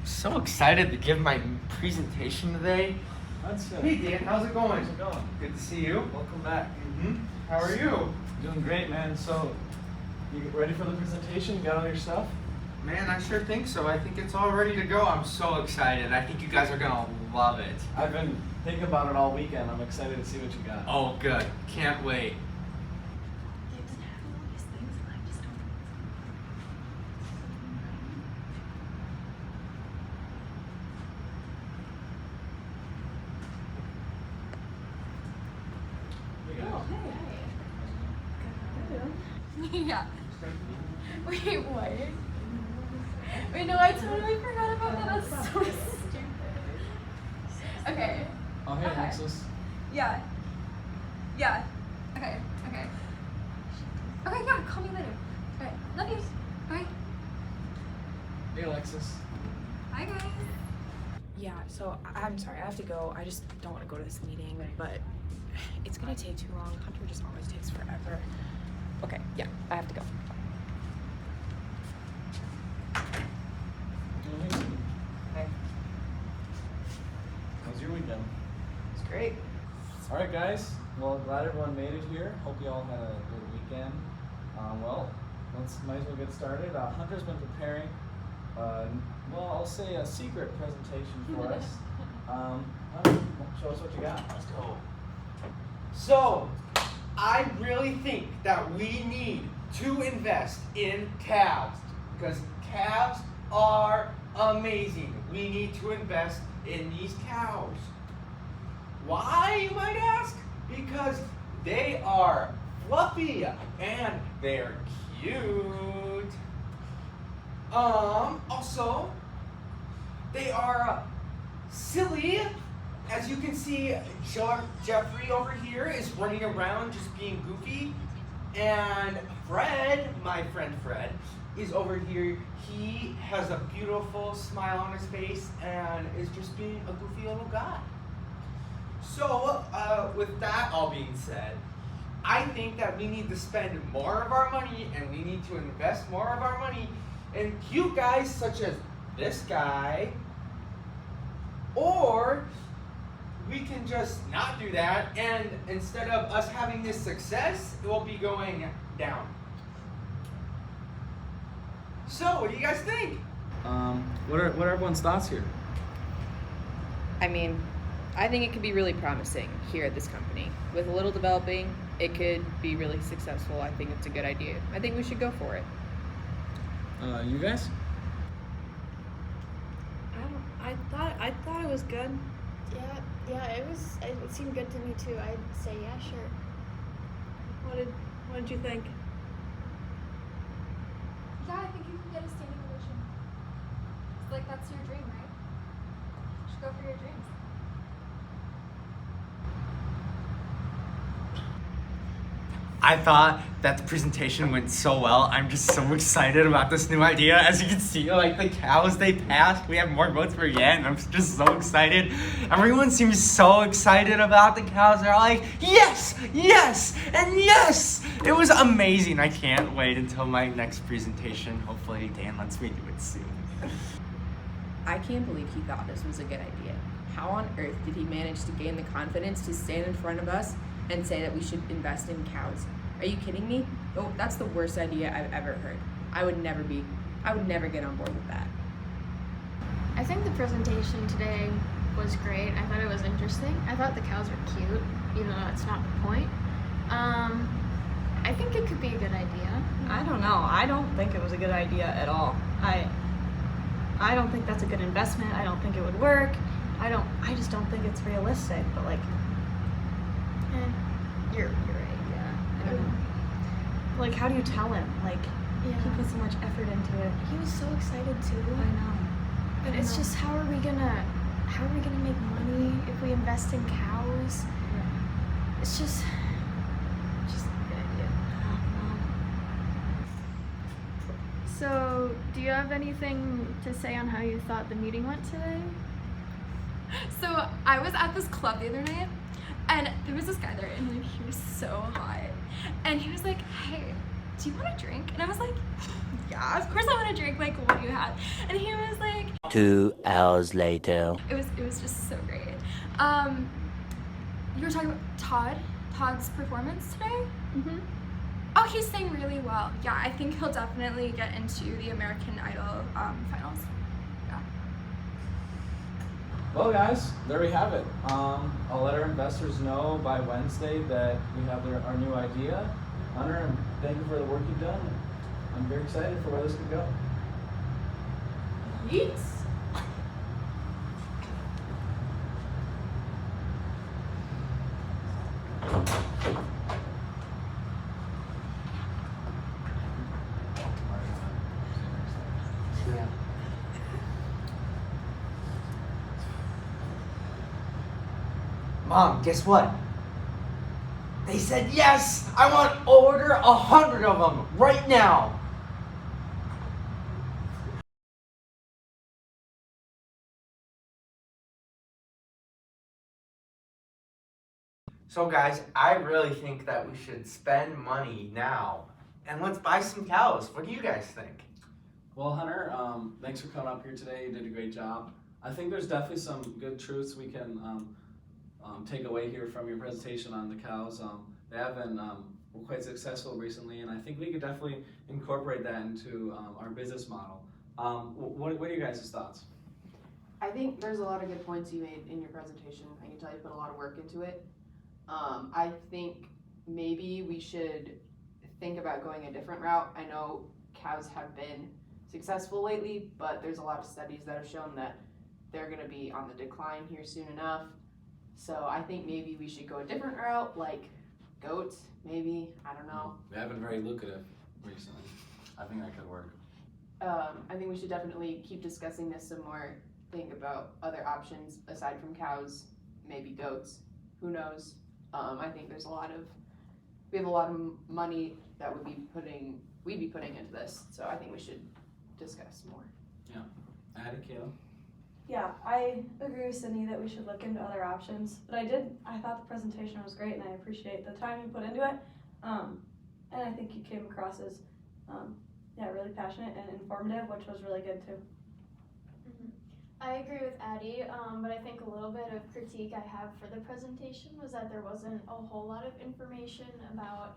So excited to give my presentation today. Hey Dan, how's it going? How's it going? Good to see you. Welcome back. How are you? Doing great, man. So, you ready for the presentation? You got all your stuff? Man, I sure think so. I think it's all ready to go. I'm so excited. I think you guys are gonna love it. I've been thinking about it all weekend. I'm excited to see what you got. Oh, good. Can't wait. Yeah. Wait, what? Wait, no, I totally forgot about that. That's so stupid. Okay. Oh, hey, Okay. Alexis. Yeah. Yeah. Okay. Okay. Okay, yeah, call me later. Alright, love you. Bye. Hey, Alexis. Bye, guys. Yeah, so I'm sorry, I have to go. I just don't want to go to this meeting, but it's gonna take too long. Hunter just always takes forever. Okay, yeah, I have to go. Hey. How's your weekend? It's great. All right, guys. Well, glad everyone made it here. Hope you all had a good weekend. Might as well get started. Hunter's been preparing, I'll say a secret presentation for us. Hunter, show us what you got. Let's go. So, I really think that we need to invest in calves because calves are amazing. We need to invest in these cows. Why, you might ask? Because they are fluffy and they're cute. Also, they are silly. As you can see, Jeffrey over here is running around just being goofy. And Fred, my friend Fred, is over here. He has a beautiful smile on his face and is just being a goofy little guy. So, with that all being said, I think that we need to spend more of our money and we need to invest more of our money in cute guys such as this guy, or we can just not do that, and instead of us having this success, it will be going down. So, what do you guys think? What are everyone's thoughts here? I mean, I think it could be really promising here at this company. With a little developing, it could be really successful. I think it's a good idea. I think we should go for it. You guys? I thought it was good. Yeah, it seemed good to me too. I'd say yeah, sure. What did you think? Yeah, I think you can get a standing ovation. It's like that's your dream, right? You should go for your dreams. I thought that the presentation went so well. I'm just so excited about this new idea. As you can see, like the cows, they passed. We have more votes for Yen. I'm just so excited. Everyone seems so excited about the cows. They're like, yes, yes, and yes. It was amazing. I can't wait until my next presentation. Hopefully Dan lets me do it soon. I can't believe he thought this was a good idea. How on earth did he manage to gain the confidence to stand in front of us and say that we should invest in cows? Are you kidding me? Oh, that's the worst idea I've ever heard. I would never get on board with that. I think the presentation today was great. I thought it was interesting. I thought the cows were cute, even though that's not the point. I think it could be a good idea. I don't know. I don't think it was a good idea at all. I don't think that's a good investment. I don't think it would work. I just don't think it's realistic. But like, You're right, yeah. I don't know. like how do you tell him? Like, Yeah. he put so much effort into it. He was so excited too. I know. But it's just how are we gonna make money if we invest in cows? It's just not a good idea. So, do you have anything to say on how you thought the meeting went today? So I was at this club the other night, and there was this guy there, and like, he was so hot. And he was like, "Hey, do you want a drink?" And I was like, "Yeah, of course I want a drink. Like, what do you have?" And he was like, 2 hours later. It was just so great. You were talking about Todd's performance today? Mm-hmm. Oh, he sang really well. Yeah, I think he'll definitely get into the American Idol finals. Yeah. Well, guys, there we have it. I'll let our investors know by Wednesday that we have our new idea. Hunter, and thank you for the work you've done. I'm very excited for where this could go. Yeets. Mom, guess what? They said yes! I want to order 100 of them right now! So guys, I really think that we should spend money now. And let's buy some cows. What do you guys think? Well, Hunter, thanks for coming up here today. You did a great job. I think there's definitely some good truths we can take away here from your presentation on the cows. They have been quite successful recently, and I think we could definitely incorporate that into our business model. What are your guys' thoughts? I think there's a lot of good points you made in your presentation. I can tell you put a lot of work into it. I think maybe we should think about going a different route. I know cows have been successful lately, but there's a lot of studies that have shown that they're going to be on the decline here soon enough. So I think maybe we should go a different route, like goats, maybe. I don't know. They have been very lucrative recently. I think that could work. I think we should definitely keep discussing this some more. Think about other options aside from cows, maybe goats. Who knows? I think we have a lot of money that we'd be putting into this. So I think we should discuss more. Yeah. Addie, Kayla? Yeah, I agree with Sydney that we should look into other options. But I thought the presentation was great, and I appreciate the time you put into it. And I think you came across as, really passionate and informative, which was really good too. I agree with Addie, but I think a little bit of critique I have for the presentation was that there wasn't a whole lot of information about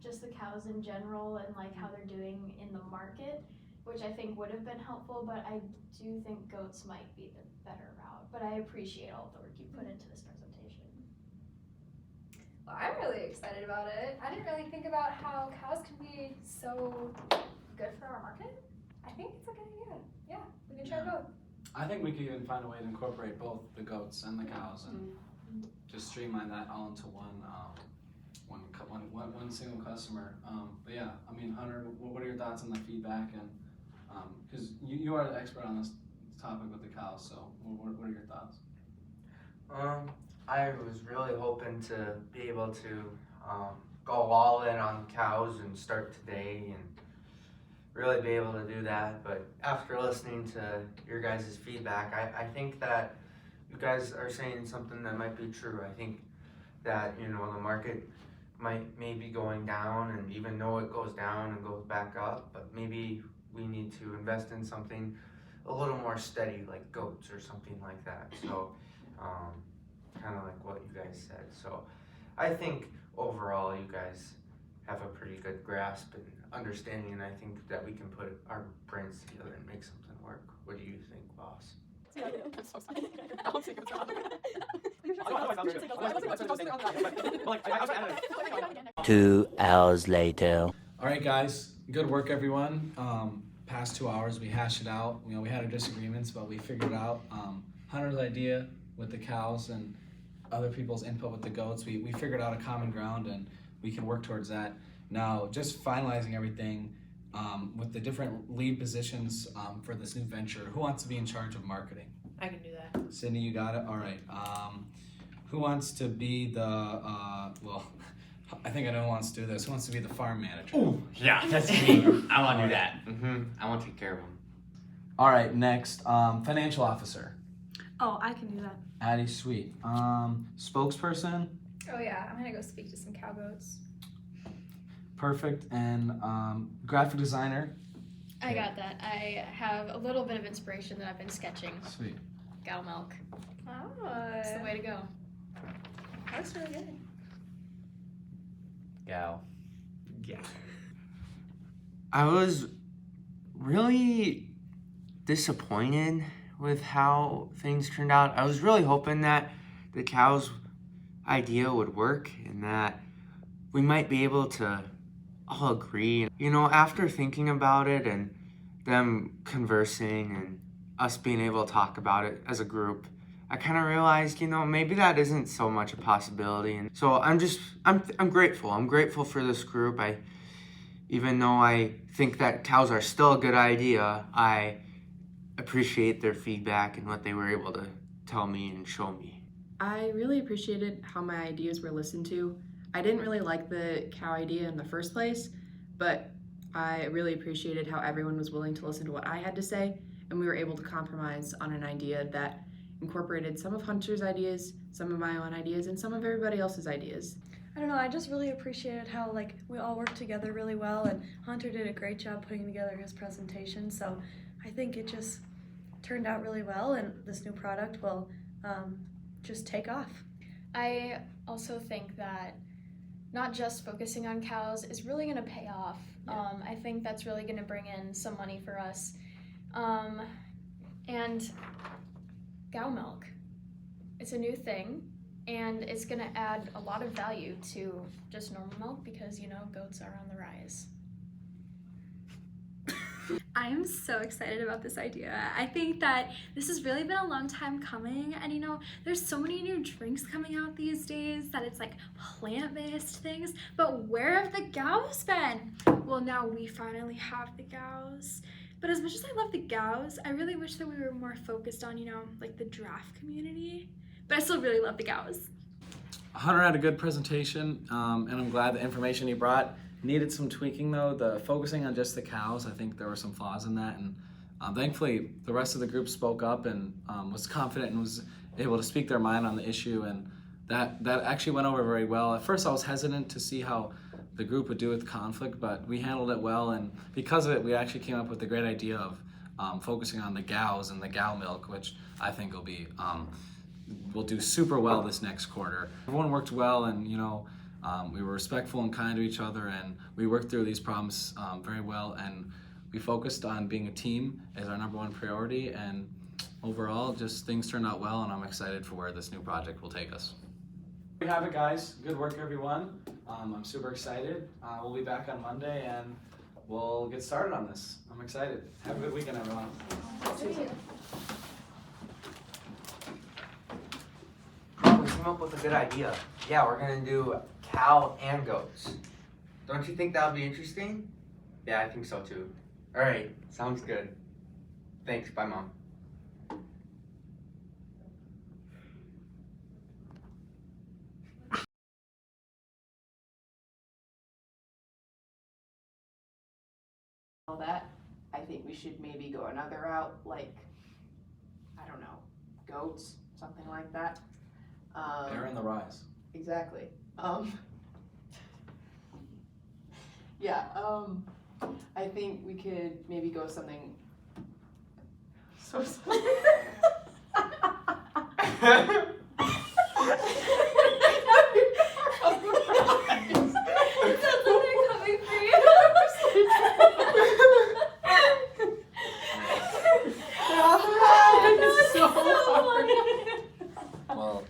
just the cows in general and like how they're doing in the market, which I think would have been helpful, but I do think goats might be the better route. But I appreciate all the work you put into this presentation. Well, I'm really excited about it. I didn't really think about how cows can be so good for our market. I think it's a good idea. Yeah, we can try both. I think we could even find a way to incorporate both the goats and the cows and just streamline that all into one single customer. But yeah, I mean, Hunter, what are your thoughts on the feedback? And because you are the expert on this topic with the cows, so what are your thoughts? I was really hoping to be able to go all in on cows and start today and really be able to do that. But after listening to your guys' feedback, I think that you guys are saying something that might be true. I think that, the market may be going down, and even though it goes down and goes back up, but maybe we need to invest in something a little more steady, like goats or something like that. So kind of like what you guys said. So I think overall you guys have a pretty good grasp and understanding, and I think that we can put our brains together and make something work. What do you think, boss? 2 hours later. All right, guys, good work, everyone. Past 2 hours, we hashed it out. We had our disagreements, but we figured out Hunter's idea with the cows and other people's input with the goats. We figured out a common ground, and we can work towards that. Now, just finalizing everything with the different lead positions for this new venture. Who wants to be in charge of marketing? I can do that. Sydney, you got it? All right. Who wants to be the, I think I know who wants to do this. Who wants to be the farm manager? Ooh, yeah, that's me. I want to do that. I want to take care of them. All right, next, financial officer. Oh, I can do that. Addie, sweet. Spokesperson. Oh yeah, I'm gonna go speak to some cow goats. Perfect. And graphic designer. I got that. I have a little bit of inspiration that I've been sketching. Sweet. Cow milk. Oh. It's the way to go. That looks really good. Go. Yeah. I was really disappointed with how things turned out. I was really hoping that the cows idea would work and that we might be able to all agree. You know, after thinking about it and them conversing and us being able to talk about it as a group, I kind of realized, you know, maybe that isn't so much a possibility. And so I'm grateful. I'm grateful for this group. Even though I think that cows are still a good idea, I appreciate their feedback and what they were able to tell me and show me. I really appreciated how my ideas were listened to. I didn't really like the cow idea in the first place, but I really appreciated how everyone was willing to listen to what I had to say, and we were able to compromise on an idea that incorporated some of Hunter's ideas, some of my own ideas, and some of everybody else's ideas. I don't know, I just really appreciated how like we all worked together really well, and Hunter did a great job putting together his presentation, so I think it just turned out really well, and this new product will just take off. I also think that not just focusing on cows is really going to pay off. I think that's really going to bring in some money for us. And cow milk, it's a new thing, and it's going to add a lot of value to just normal milk because, you know, goats are on the rise. I am so excited about this idea. I think that this has really been a long time coming, and you know, there's so many new drinks coming out these days that it's like plant-based things, but where have the cows been? Well, now we finally have the cows. But as much as I love the cows, I really wish that we were more focused on, you know, like the giraffe community. But I still really love the cows. Hunter had a good presentation, and I'm glad the information he brought needed some tweaking though. The focusing on just the cows, I think there were some flaws in that, and thankfully the rest of the group spoke up and was confident and was able to speak their mind on the issue, and that actually went over very well. At first I was hesitant to see how the group would do with conflict, but we handled it well, and because of it we actually came up with the great idea of focusing on the cows and the cow milk, which I think will do super well this next quarter. Everyone worked well, and you know, we were respectful and kind to each other, and we worked through these problems very well, and we focused on being a team as our #1 priority, and overall just things turned out well, and I'm excited for where this new project will take us. There you have it, guys. Good work, everyone. I'm super excited. We'll be back on Monday and we'll get started on this. I'm excited. Have a good weekend, everyone. We came up with a good idea. Yeah, we're gonna do cow and goats. Don't you think that would be interesting? Yeah, I think so too. All right, sounds good. Thanks, bye Mom. All that, I think we should maybe go another route, like, I don't know, goats, something like that. They're in the rise. Exactly. Yeah, I think we could maybe go something so sorry. Well,